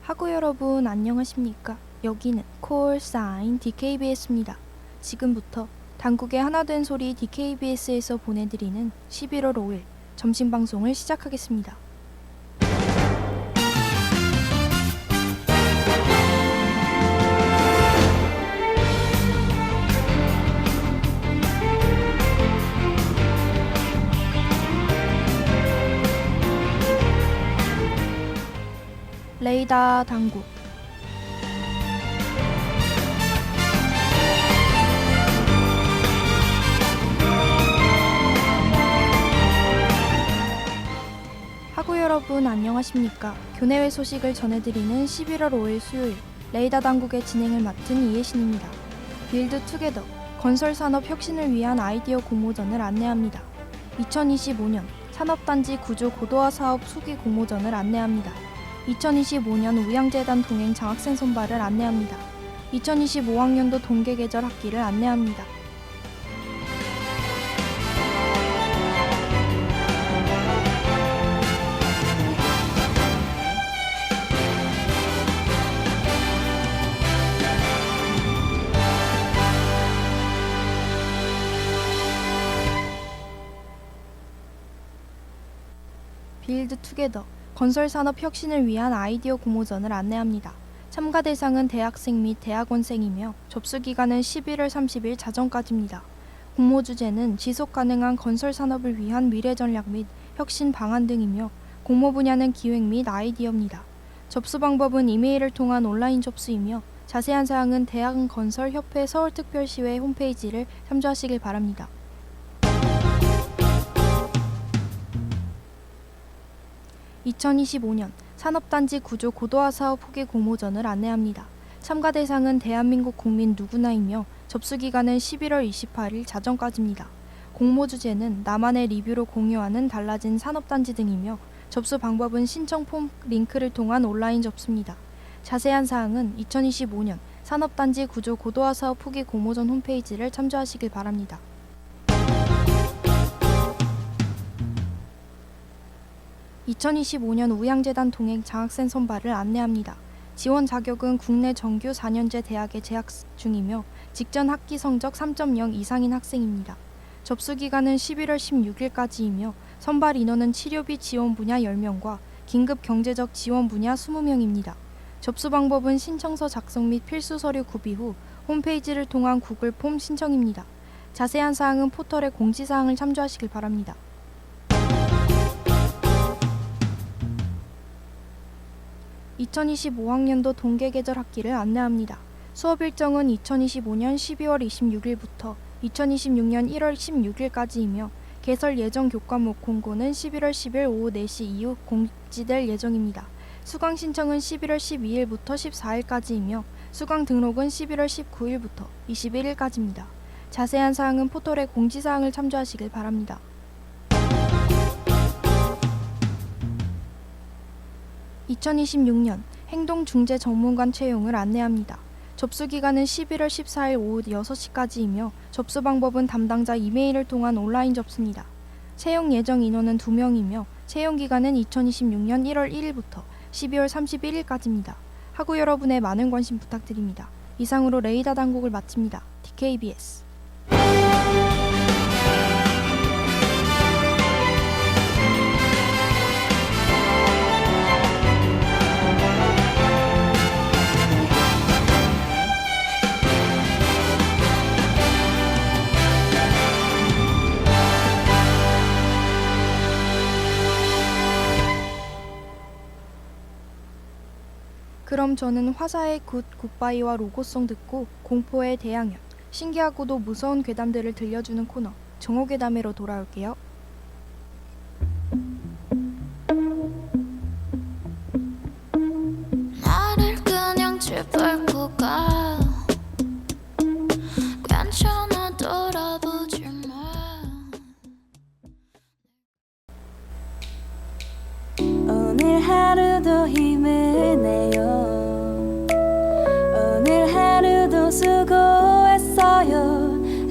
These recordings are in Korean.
하구 여러분 안녕하십니까? 여기는 콜사인 DKBS입니다. 지금부터 당국의 하나된 소리 DKBS에서 보내드리는 11월 5일 점심방송을 시작하겠습니다. 레이더 당국 하구 여러분 안녕하십니까? 교내외 소식을 전해드리는 11월 5일 수요일 레이더 당국의 진행을 맡은 이혜신입니다. 빌드 투게더 건설산업 혁신을 위한 아이디어 공모전을 안내합니다. 2025년 산업단지 구조 고도화 사업 수기 공모전을 안내합니다. 2025년 우양재단 동행 장학생 선발을 안내합니다. 2025학년도 동계계절 학기를 안내합니다. 빌드 투게더 건설산업 혁신을 위한 아이디어 공모전을 안내합니다. 참가 대상은 대학생 및 대학원생이며 접수 기간은 11월 30일 자정까지입니다. 공모 주제는 지속 가능한 건설 산업을 위한 미래 전략 및 혁신 방안 등이며 공모 분야는 기획 및 아이디어입니다. 접수 방법은 이메일을 통한 온라인 접수이며 자세한 사항은 대한건설협회 서울특별시회 홈페이지를 참조하시길 바랍니다. 2025년 산업단지 구조 고도화 사업 후기 공모전을 안내합니다. 참가 대상은 대한민국 국민 누구나이며 접수 기간은 11월 28일 자정까지입니다. 공모 주제는 나만의 리뷰로 공유하는 달라진 산업단지 등이며 접수 방법은 신청 폼 링크를 통한 온라인 접수입니다. 자세한 사항은 2025년 산업단지 구조 고도화 사업 후기 공모전 홈페이지를 참조하시길 바랍니다. (2025년) 우양재단 동행 장학생 선발을 안내합니다. 지원 자격은 국내 정규 4년제 대학에 재학 중이며 직전 학기 성적 3.0 이상인 학생입니다. 접수 기간은 11월 16일까지이며 선발 인원은 치료비 지원 분야 10명과 긴급 경제적 지원 분야 20명입니다. 접수 방법은 신청서 작성 및 필수 서류 구비 후 홈페이지를 통한 구글 폼 신청입니다. 자세한 사항은 포털의 공지사항을 참조하시길 바랍니다. 2025학년도 동계계절 학기를 안내합니다. 수업 일정은 2025년 12월 26일부터 2026년 1월 16일까지이며 개설 예정 교과목 공고는 11월 10일 오후 4시 이후 공지될 예정입니다. 수강 신청은 11월 12일부터 14일까지이며 수강 등록은 11월 19일부터 21일까지입니다. 자세한 사항은 포털의 공지사항을 참조하시길 바랍니다. 2026년 행동중재 전문관 채용을 안내합니다. 접수 기간은 11월 14일 오후 6시까지이며 접수 방법은 담당자 이메일을 통한 온라인 접수입니다. 채용 예정 인원은 2명이며 채용 기간은 2026년 1월 1일부터 12월 31일까지입니다. 하구 여러분의 많은 관심 부탁드립니다. 이상으로 레이더 당국을 마칩니다. DKBS 그럼 저는 화사의 굿바이와 로고송 듣고 공포의 대항현, 신기하고도 무서운 괴담들을 들려주는 코너 정오괴담회로 돌아올게요. 나를 그냥 집을 가 괜찮아 돌아보지 마. 오늘 하루도 힘을 내요. 오늘 하루도 수고했어요.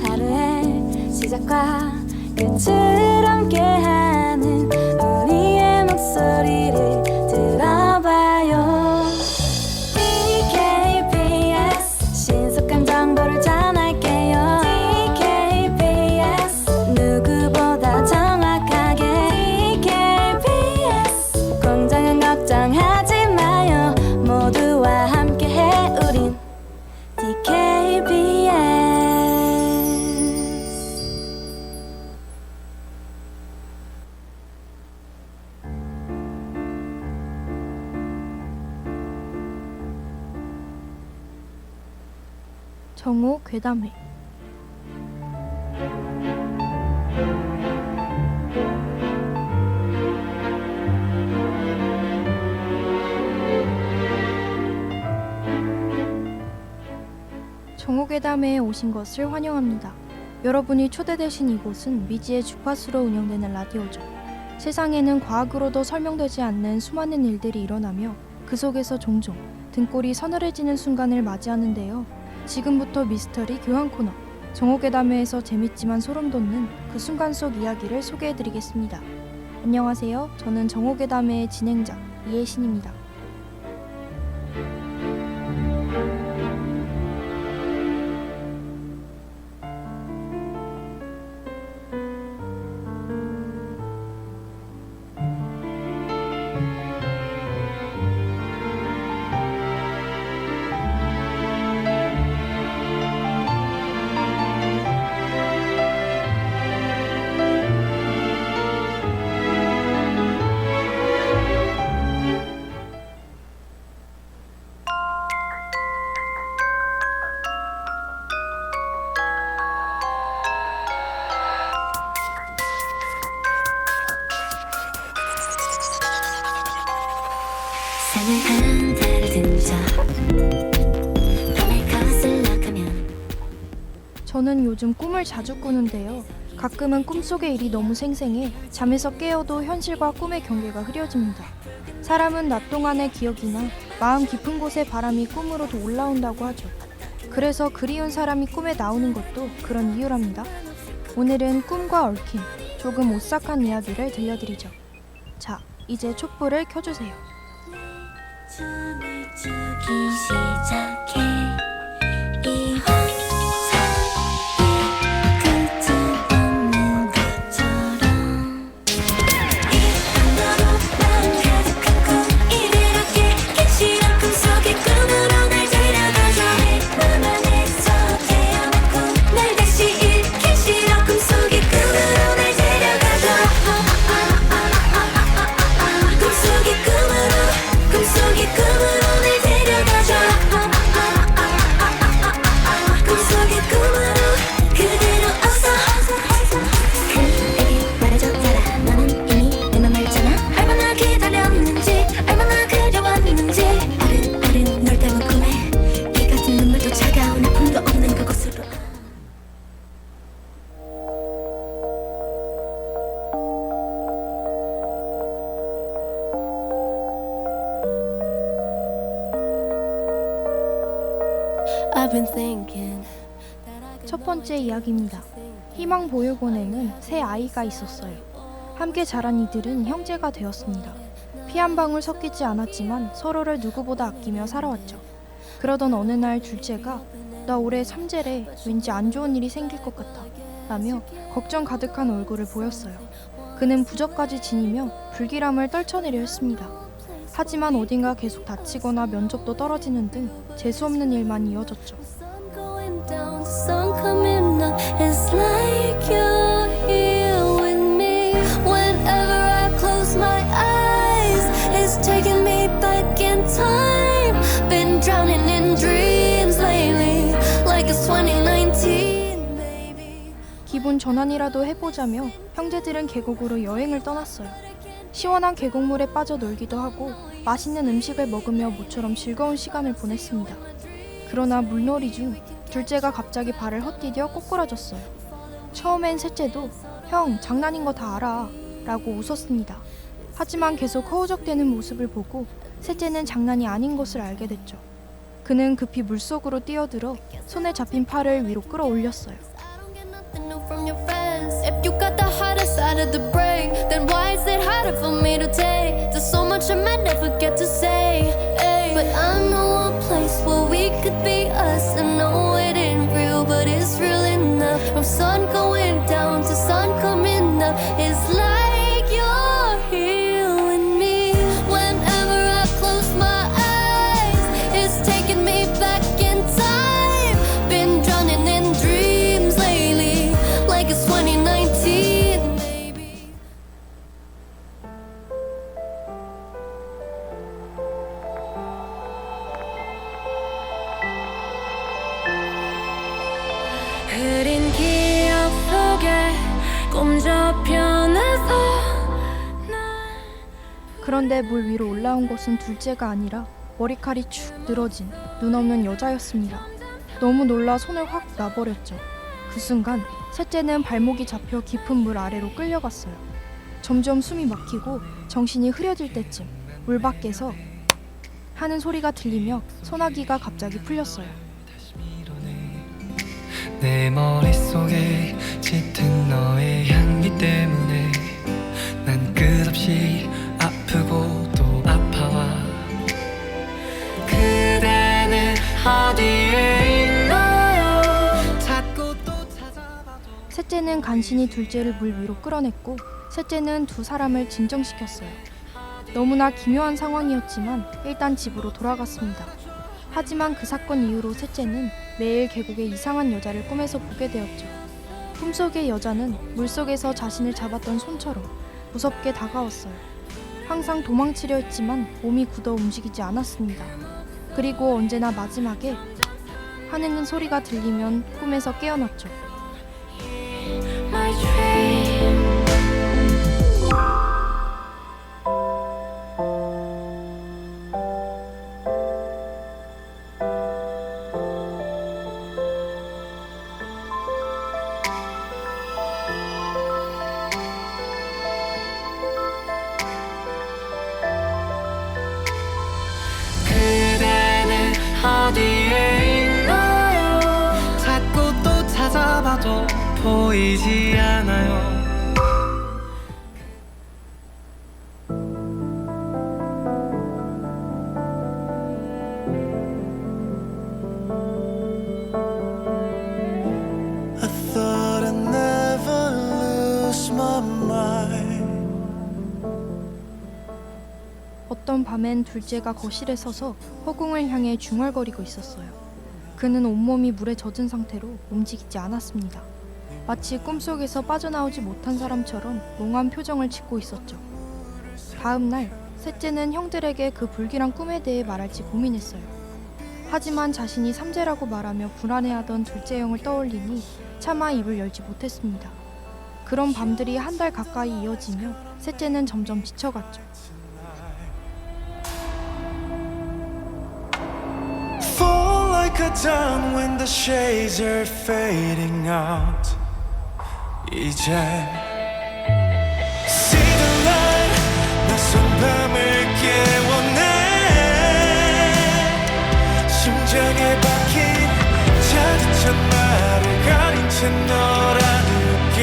하루의 시작과 끝을 함께하는 우리의 목소리를 들어봐요. 정오 괴담회. 정오괴담회에 오신 것을 환영합니다. 여러분이 초대되신 이곳은 미지의 주파수로 운영되는 라디오죠. 세상에는 과학으로도 설명되지 않는 수많은 일들이 일어나며 그 속에서 종종 등골이 서늘해지는 순간을 맞이하는데요. 지금부터 미스터리 교환 코너 정오괴담회에서 재밌지만 소름돋는 그 순간 속 이야기를 소개해드리겠습니다. 안녕하세요. 저는 정오괴담회의 진행자 이혜신입니다. 한 달을 등져 밤에 거슬러가면 저는 요즘 꿈을 자주 꾸는데요. 가끔은 꿈속의 일이 너무 생생해 잠에서 깨어도 현실과 꿈의 경계가 흐려집니다. 사람은 낮 동안의 기억이나 마음 깊은 곳의 바람이 꿈으로도 올라온다고 하죠. 그래서 그리운 사람이 꿈에 나오는 것도 그런 이유랍니다. 오늘은 꿈과 얽힌 조금 오싹한 이야기를 들려드리죠. 자, 이제 촛불을 켜주세요. 춤을 추기 시작해 이 환상이 끝은 없는 것처럼 이 밤도록 난 가득한 꿈 이렇게 긴 시간 꿈속의 꿈으로 날 데려가줘 내 맘 안에서 태어난 꿈날 다시 잃기 싫어 꿈속의 꿈으로 날 데려가줘 꿈속의 꿈으로 꿈속의 꿈으로 날 데려가줘 꿈속의 꿈으로 그대로 어서 그에게 말해줘 달아 너는 이미 내 맘 알잖아 얼마나 기다렸는지 얼마나 그려왔는지 아른아른 널 닮은 꿈에 이 같은 눈물도 차가운 아픔도 없는 그곳으로 I've been thinking 첫 번째 이야기입니다. 희망보육원에는 새 아이가 있었어요. 함께 자란 이들은 형제가 되었습니다. 피 한 방울 섞이지 않았지만 서로를 누구보다 아끼며 살아왔죠. 그러던 어느 날 둘째가 나 올해 삼재래 왠지 안 좋은 일이 생길 것 같아 라며 걱정 가득한 얼굴을 보였어요. 그는 부적까지 지니며 불길함을 떨쳐내려 했습니다. 하지만 어딘가 계속 다치거나 면접도 떨어지는 등 재수없는 일만 이어졌죠. sun going down, the sun coming up. It's like you're here with me. Whenever I close my eyes, it's taking me back in time. Been drowning in dreams lately, like it's 2019, baby. 기분 전환이라도 해보자며 형제들은 계곡으로 여행을 떠났어요. 시원한 계곡물에 빠져 놀기도 하고 맛있는 음식을 먹으며 모처럼 즐거운 시간을 보냈습니다. 그러나 물놀이 중 둘째가 갑자기 발을 헛디뎌 꼬꾸라졌어요. 처음엔 셋째도 형 장난인 거 다 알아 라고 웃었습니다. 하지만 계속 허우적대는 모습을 보고 셋째는 장난이 아닌 것을 알게 됐죠. 그는 급히 물속으로 뛰어들어 손에 잡힌 팔을 위로 끌어올렸어요. I don't get nothing new from your friends. If you got the hottest side of the brain, then why is it harder for me to take? There's so much I might never get to say. Ay. But I know a place where we could be us. I know it ain't real, but it's real enough. From sun going down to sun coming up, it's like you're here with me. Whenever I close my eyes, it's taking me back in time. Been drowning in dreams lately, like it's 2019, baby. 꼼잡혀내서 그런데 물 위로 올라온 것은 둘째가 아니라 머리칼이 축 늘어진 눈 없는 여자였습니다. 너무 놀라 손을 확 놔버렸죠. 그 순간 셋째는 발목이 잡혀 깊은 물 아래로 끌려갔어요. 점점 숨이 막히고 정신이 흐려질 때쯤 물 밖에서 하는 소리가 들리며 소나기가 갑자기 풀렸어요. 내 머릿속에 짙은 너의 향기 때문에 난 끝없이 아프고 또 아파와. 그대는 어디에 있나요? 찾고 또 찾아봐도. 셋째는 간신히 둘째를 물 위로 끌어냈고 셋째는 두 사람을 진정시켰어요. 너무나 기묘한 상황이었지만 일단 집으로 돌아갔습니다. 하지만 그 사건 이후로 셋째는 매일 계곡에 이상한 여자를 꿈에서 보게 되었죠. 꿈속의 여자는 물속에서 자신을 잡았던 손처럼 무섭게 다가왔어요. 항상 도망치려 했지만 몸이 굳어 움직이지 않았습니다. 그리고 언제나 마지막에 하는 소리가 들리면 꿈에서 깨어났죠. My dream. 그대는 어디에 있나요? 찾고 또 찾아봐도 보이지 않아요. I thought I'd never lose my mind. 어떤 밤엔 둘째가 거실에 서서 허공을 향해 중얼거리고 있었어요. 그는 온몸이 물에 젖은 상태로 움직이지 않았습니다. 마치 꿈속에서 빠져나오지 못한 사람처럼 몽한 표정을 짓고 있었죠. 다음 날 셋째는 형들에게 그 불길한 꿈에 대해 말할지 고민했어요. 하지만 자신이 삼재라고 말하며 불안해하던 둘째 형을 떠올리니 차마 입을 열지 못했습니다. 그런 밤들이 한 달 가까이 이어지며 셋째는 점점 지쳐갔죠. Fall like a dawn when the shades are fading out. 이제 See the light 낯선 밤을 깨워내 심장에 박힌 차디찬 나를 가린 채 널 안을게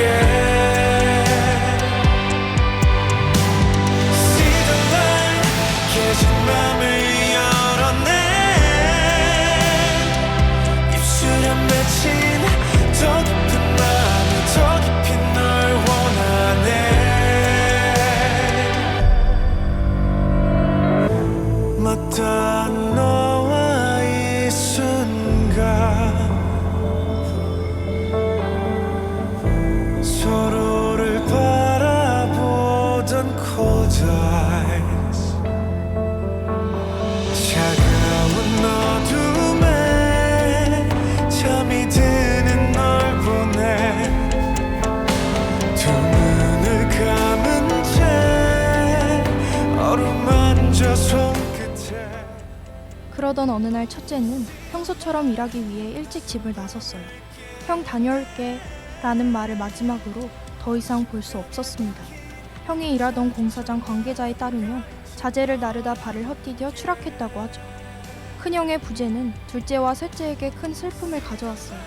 See the light 깨진 맘을 열어내 입술에 맺힌 더 깊은 맘에 더 깊이 널 원하네 맞다 너와 이 순간 서로를 바라보던 cold eyes 차가운 어둠에 잠이 드는 널 보내 두 눈을 감은 채 어루만져 손끝에 그러던 어느 날 첫째는 평소처럼 일하기 위해 일찍 집을 나섰어요. 형 다녀올게 라는 말을 마지막으로 더 이상 볼 수 없었습니다. 형이 일하던 공사장 관계자에 따르면 자재를 나르다 발을 헛디뎌 추락했다고 하죠. 큰형의 부재는 둘째와 셋째에게 큰 슬픔을 가져왔어요.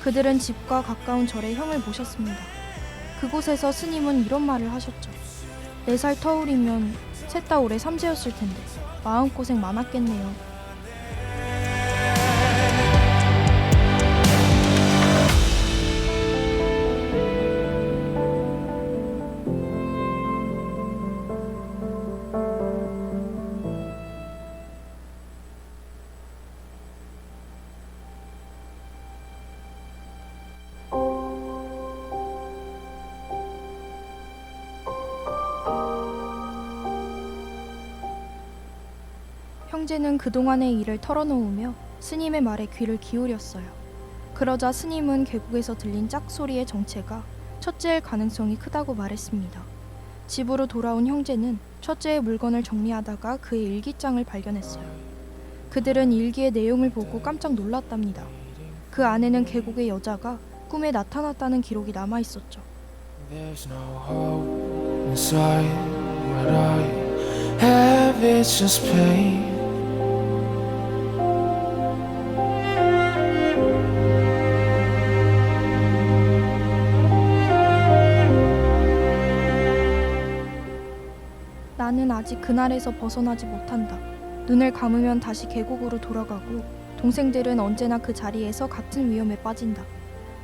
그들은 집과 가까운 절에 형을 모셨습니다. 그곳에서 스님은 이런 말을 하셨죠. 4살 터울이면 셋 다 올해 삼재였을 텐데 마음고생 많았겠네요. 형제는 그동안의 일을 털어놓으며 스님의 말에 귀를 기울였어요. 그러자 스님은 계곡에서 들린 짝소리의 정체가 첫째일 가능성이 크다고 말했습니다. 집으로 돌아온 형제는 첫째의 물건을 정리하다가 그의 일기장을 발견했어요. 그들은 일기의 내용을 보고 깜짝 놀랐답니다. 그 안에는 계곡의 여자가 꿈에 나타났다는 기록이 남아 있었죠. There's no hope inside what I have, it's just pain. 나는 아직 그날에서 벗어나지 못한다. 눈을 감으면 다시 계곡으로 돌아가고 동생들은 언제나 그 자리에서 같은 위험에 빠진다.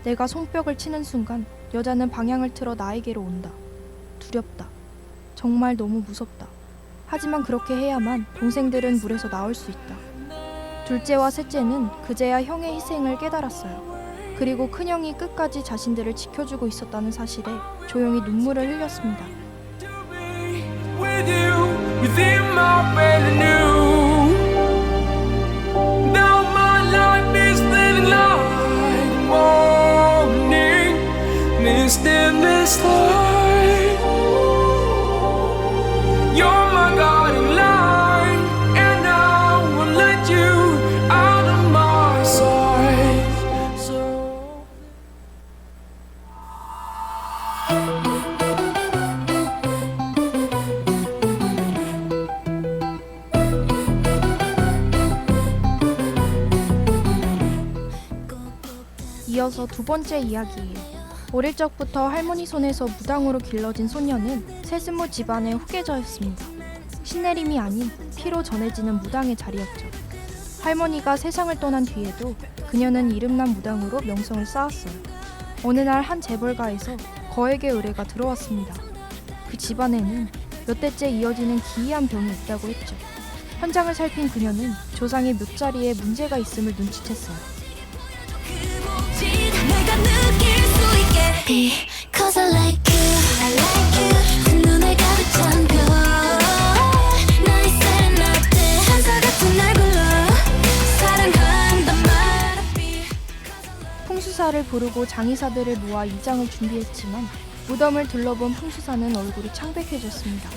내가 손뼉을 치는 순간 여자는 방향을 틀어 나에게로 온다. 두렵다. 정말 너무 무섭다. 하지만 그렇게 해야만 동생들은 물에서 나올 수 있다. 둘째와 셋째는 그제야 형의 희생을 깨달았어요. 그리고 큰형이 끝까지 자신들을 지켜주고 있었다는 사실에 조용히 눈물을 흘렸습니다. With you within my brand new. Now my life is living like morning, mist in this light. You're my guiding light, and I won't let you out of my sight. So 이어서 두 번째 이야기예요. 어릴 적부터 할머니 손에서 무당으로 길러진 소녀는 세스모 집안의 후계자였습니다. 신내림이 아닌 피로 전해지는 무당의 자리였죠. 할머니가 세상을 떠난 뒤에도 그녀는 이름난 무당으로 명성을 쌓았어요. 어느 날 한 재벌가에서 거액의 의뢰가 들어왔습니다. 그 집안에는 몇 대째 이어지는 기이한 병이 있다고 했죠. 현장을 살핀 그녀는 조상의 묘자리에 문제가 있음을 눈치챘어요. 내가 느낄 수 있게 Because I like you 눈에 가득 찬 별 나의 세레나데 천사 같은 날 불러 사랑한단 말 풍수사를 부르고 장의사들을 모아 이장을 준비했지만 무덤을 둘러본 풍수사는 얼굴이 창백해졌습니다.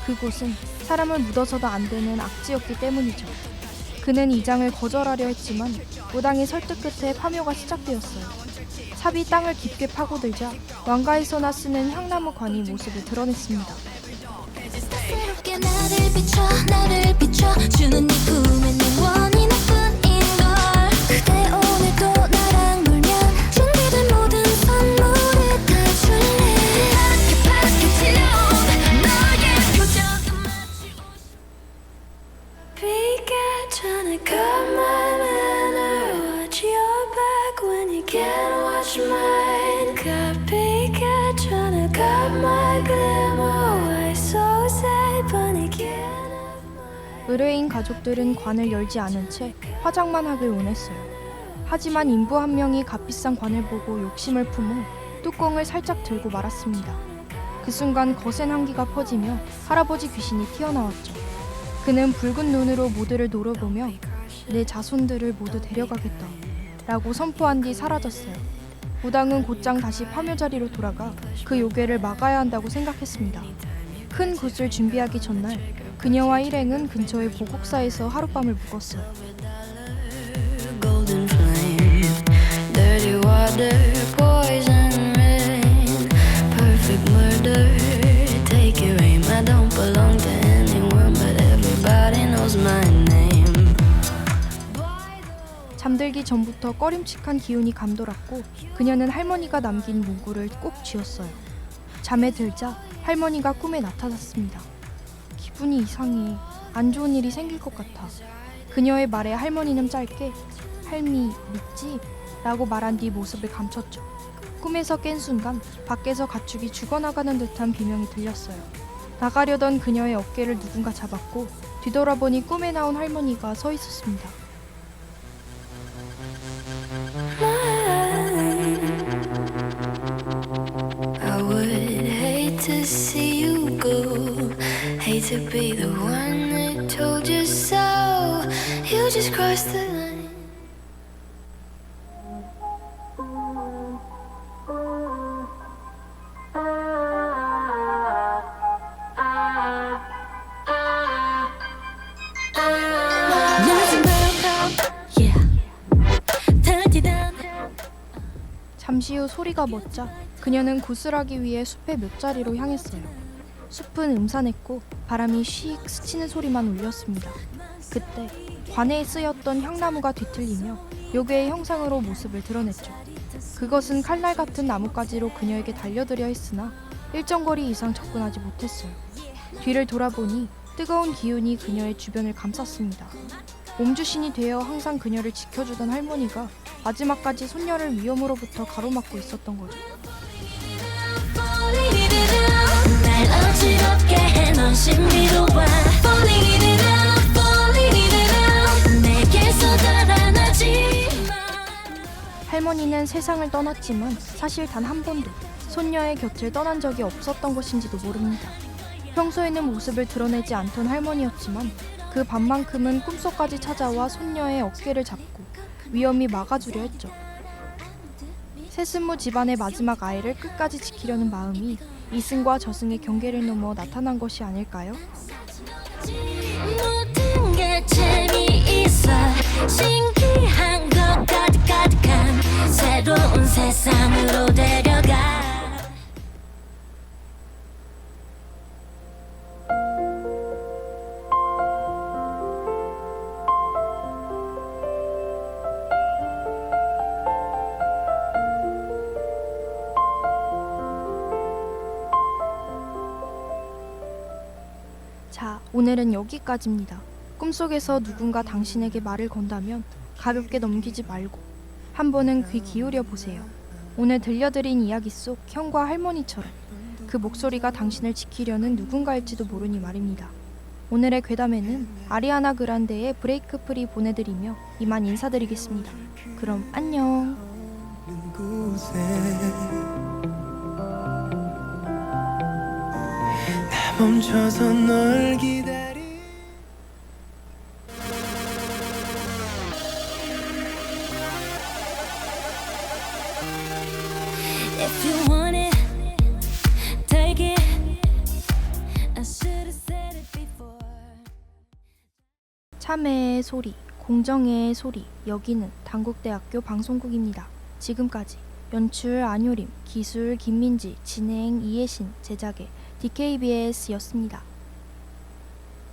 그곳은 사람을 묻어서도 안 되는 악지였기 때문이죠. 그는 이장을 거절하려 했지만 무당의 설득 끝에 파묘가 시작되었어요. 삽이 땅을 깊게 파고들자 왕가에서나 쓰는 향나무 관이 모습을 드러냈습니다. 새롭게 나를 비춰 주는 네 꿈에 내 원이 나뿐인걸 그대 오늘도 나랑 놀면 준비된 모든 선물을 다 줄래 파랗게 질려온 너의 표정도 맞추고 비가 전에 come my manner watch your back when you can't watch mine 비가 전에 come my glimmer why so sad but you can't 의뢰인 가족들은 관을 열지 않은 채 화장만 하길 원했어요. 하지만 인부 한 명이 값비싼 관을 보고 욕심을 품어 뚜껑을 살짝 들고 말았습니다. 그 순간 거센 한기가 퍼지며 할아버지 귀신이 튀어나왔죠. 그는 붉은 눈으로 모두를 노려보며 내 자손들을 모두 데려가겠다 라고 선포한 뒤 사라졌어요. 무당은 곧장 다시 파묘 자리로 돌아가 그 요괴를 막아야 한다고 생각했습니다. 큰 굿을 준비하기 전날 그녀와 일행은 근처의 보곡사에서 하룻밤을 묵었어요. golden flame dirty water poison rain perfect murder take your aim I don't belong to anyone but everybody knows my name 잠들기 전부터 꺼림칙한 기운이 감돌았고 그녀는 할머니가 남긴 문구를 꼭 쥐었어요. 잠에 들자 할머니가 꿈에 나타났습니다. 기분이 이상해. 안 좋은 일이 생길 것 같아. 그녀의 말에 할머니는 짧게 할미 믿지? 라고 말한 뒤 모습을 감췄죠. 꿈에서 깬 순간 밖에서 가축이 죽어나가는 듯한 비명이 들렸어요. 나가려던 그녀의 어깨를 누군가 잡았고 뒤돌아보니 꿈에 나온 할머니가 서 있었습니다. I would hate to see you go hate to be the one that told you so you just crossed the line 후 소리가 멎자 그녀는 구슬하기 위해 숲의 묫자리로 향했어요. 숲은 음산했고 바람이 씩 스치는 소리만 울렸습니다. 그때 관에 쓰였던 향나무가 뒤틀리며 요괴의 형상으로 모습을 드러냈죠. 그것은 칼날 같은 나뭇가지로 그녀에게 달려들려 했으나 일정 거리 이상 접근하지 못했어요. 뒤를 돌아보니 뜨거운 기운이 그녀의 주변을 감쌌습니다. 몸주신이 되어 항상 그녀를 지켜주던 할머니가 마지막까지 손녀를 위험으로부터 가로막고 있었던 거죠. 날 어지럽게 해넌 신비로워 Falling in and out, falling in and out 내게서 달아나지 마 할머니는 세상을 떠났지만 사실 단 한 번도 손녀의 곁을 떠난 적이 없었던 것인지도 모릅니다. 평소에는 모습을 드러내지 않던 할머니였지만 그 밤만큼은 꿈속까지 찾아와 손녀의 어깨를 잡고 위험히 막아주려 했죠. 세스무 집안의 마지막 아이를 끝까지 지키려는 마음이 이승과 저승의 경계를 넘어 나타난 것이 아닐까요? 모든 게 재미있어 신기한 것 가득가득한 새로운 세상으로 데려가 자, 오늘은 여기까지입니다. 꿈속에서 누군가 당신에게 말을 건다면 가볍게 넘기지 말고 한 번은 귀 기울여 보세요. 오늘 들려드린 이야기 속 형과 할머니처럼 그 목소리가 당신을 지키려는 누군가일지도 모르니 말입니다. 오늘의 괴담에는 아리아나 그란데의 브레이크 프리 보내드리며 이만 인사드리겠습니다. 그럼 안녕. 멈춰서 널 기다리 If you want it, take it I should have said it before 참회의 소리, 공정의 소리, 여기는 단국대학교 방송국입니다. 지금까지 연출 안효림, 기술 김민지, 진행 이혜신, 제작의 DKBS였습니다.